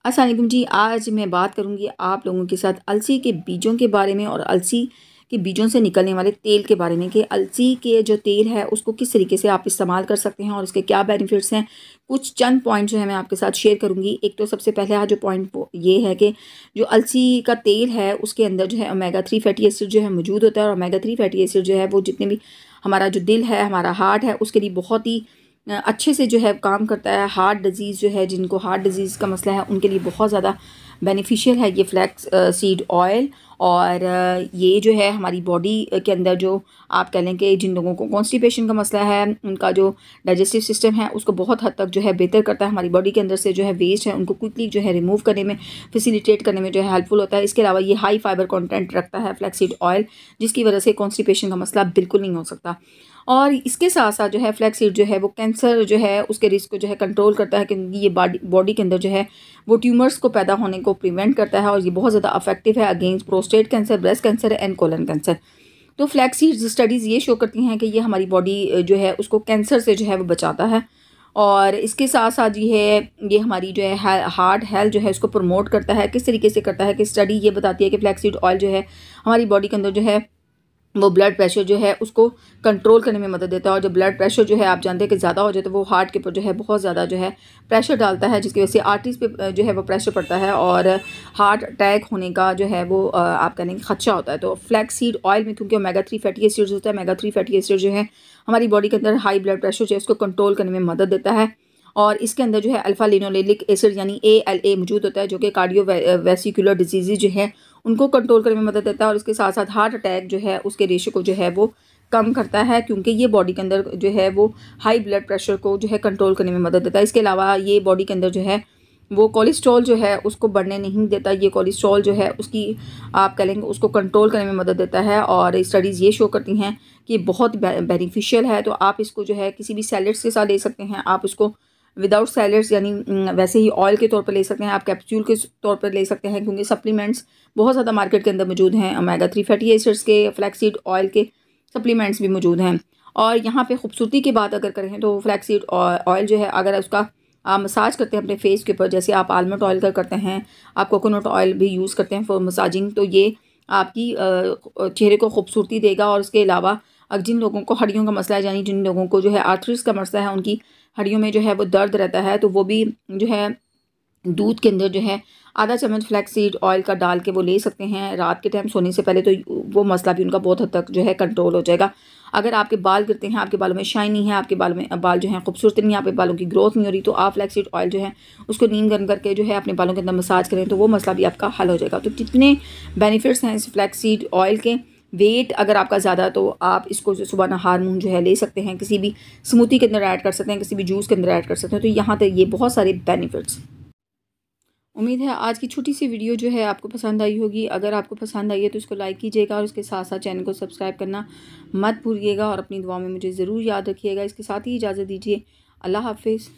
अस्सलाम वालेकुम जी। आज मैं बात करूंगी आप लोगों के साथ अलसी के बीजों के बारे में और अलसी के बीजों से निकलने वाले तेल के बारे में कि अलसी के जो तेल है उसको किस तरीके से आप इस्तेमाल कर सकते हैं और उसके क्या बेनिफिट्स हैं। कुछ चंद पॉइंट जो है मैं आपके साथ शेयर करूंगी। एक तो सबसे पहले जो पॉइंट ये है कि जो अलसी का तेल है उसके अंदर जो है ओमेगा 3 फैटी एसिड जो है मौजूद होता है। और ओमेगा 3 फैटी एसिड जो है वो जितने भी हमारा जो दिल है, हमारा हार्ट है, उसके लिए बहुत ही अच्छे से जो है काम करता है। हार्ट डिज़ीज़ जो है, जिनको हार्ट डिज़ीज़ का मसला है, उनके लिए बहुत ज़्यादा बेनिफिशियल है ये फ्लैक्स सीड ऑयल। और ये जो है हमारी बॉडी के अंदर जो आप कह लें कि जिन लोगों को कॉन्स्टिपेशन का मसला है, उनका जो डाइजेस्टिव सिस्टम है उसको बहुत हद तक जो है बेहतर करता है। हमारी बॉडी के अंदर से जो है वेस्ट है उनको क्विकली जो है रिमूव करने में, फैसिलिटेट करने में जो है हेल्पफुल होता है। इसके अलावा ये हाई फाइबर कंटेंट रखता है फ्लैक्स सीड ऑयल, जिसकी वजह से कॉन्स्टिपेशन का मसला बिल्कुल नहीं हो सकता। और इसके साथ साथ जो है फ्लैक्स सीड जो है वो कैंसर जो है उसके रिस्क को जो है कंट्रोल करता है, क्योंकि ये बॉडी के अंदर जो है वो ट्यूमर्स को पैदा होने को प्रिवेंट करता है। और ये बहुत ज़्यादा इफेक्टिव है against prostate cancer, breast cancer and colon cancer. तो फ्लैक्स सीड स्टडीज़ ये शो करती हैं कि ये हमारी बॉडी जो है उसको कैंसर से जो है वो बचाता है। और इसके साथ साथ ये हमारी जो है हार्ट हेल्थ जो है उसको प्रमोट करता है। किस तरीके से करता है कि स्टडी ये बताती है कि फ्लैक्स सीड ऑयल जो है हमारी बॉडी के अंदर जो है वो ब्लड प्रेशर जो है उसको कंट्रोल करने में मदद देता है। और जब ब्लड प्रेशर जो है आप जानते हैं कि ज़्यादा हो जाए तो वो हार्ट के ऊपर जो है बहुत ज़्यादा जो है प्रेशर डालता है, जिसकी वजह से आर्टरीज पे जो है वो प्रेशर पड़ता है और हार्ट अटैक होने का जो है वो आप कहने का खदशा होता है। तो फ्लैक्स सीड ऑयल में क्योंकि ओमेगा 3 फैटी एसिड्स होता है, ओमेगा 3 फैटी एसिड जो है हमारी बॉडी के अंदर हाई ब्लड प्रेशर जो है उसको कंट्रोल करने में मदद देता है। और इसके अंदर जो है अल्फा लिनोलेनिक एसिड यानी ALA मौजूद होता है, जो कि कार्डियो वेसिकुलर डिजीज़ जो है उनको कंट्रोल करने में मदद देता है। और इसके साथ साथ हार्ट अटैक जो है उसके रेशो को जो है वो कम करता है, क्योंकि ये बॉडी के अंदर जो है वो हाई ब्लड प्रेशर को जो है कंट्रोल करने में मदद देता है। इसके अलावा ये बॉडी के अंदर जो है वो कोलेस्ट्रॉल जो है उसको बढ़ने नहीं देता। ये कोलेस्ट्रॉल जो है उसकी आप कह लेंगे उसको कंट्रोल करने में मदद देता है। और स्टडीज़ ये शो करती हैं कि बहुत बेनिफिशियल है। तो आप इसको जो है किसी भी सैलेड्स के साथ ले सकते हैं, आप इसको विदाउट सैलेड्स यानी वैसे ही ऑयल के तौर पर ले सकते हैं, आप कैप्सूल के तौर पर ले सकते हैं, क्योंकि सप्लीमेंट्स बहुत ज़्यादा मार्केट के अंदर मौजूद हैं। ओमेगा 3 फैटी एसिड्स के, फ्लैक्स सीड ऑयल के सप्लीमेंट्स भी मौजूद हैं। और यहाँ पे खूबसूरती की बात अगर करें तो फ्लैक्स सीड ऑयल जो है अगर उसका आप मसाज करते हैं अपने फेस के ऊपर, जैसे आप आलमंड ऑयल का करते हैं, आप कोकोनट ऑयल भी यूज़ करते हैं फॉर मसाजिंग, तो ये आपकी चेहरे को खूबसूरती देगा। और उसके अलावा जिन लोगों को हड्डियों का मसला है, यानी जिन लोगों को जो है आर्थराइटिस का मसला है, उनकी हड्डियों में जो है वो दर्द रहता है, तो वो भी जो है दूध के अंदर जो है आधा चम्मच फ्लैक्स सीड ऑयल का डाल के वो ले सकते हैं रात के टाइम सोने से पहले। तो वो मसला भी उनका बहुत हद तक जो है कंट्रोल हो जाएगा। अगर आपके बाल गिरते हैं, आपके बालों में शाइन नहीं है, आपके बाल जो हैं खूबसूरत नहीं है, आपके बालों की ग्रोथ नहीं हो रही, तो आप फ्लैक्स सीड ऑयल जो है उसको नीम गर्म करके जो है अपने बालों के अंदर मसाज करें, तो वो मसला भी आपका हल हो जाएगा। तो कितने बेनिफिट्स हैं इस फ्लैक्स सीड ऑयल के। वेट अगर आपका ज़्यादा, तो आप इसको सुबह नहार मुँह जो है ले सकते हैं, किसी भी स्मूदी के अंदर ऐड कर सकते हैं, किसी भी जूस के अंदर ऐड कर सकते हैं। तो यहाँ तक ये बहुत सारे बेनिफिट्स। उम्मीद है आज की छोटी सी वीडियो जो है आपको पसंद आई होगी। अगर आपको पसंद आई है तो इसको लाइक कीजिएगा और इसके साथ साथ चैनल को सब्सक्राइब करना मत भूलिएगा। और अपनी दुआ में मुझे ज़रूर याद रखिएगा। इसके साथ ही इजाज़त दीजिए। अल्लाह हाफिज़।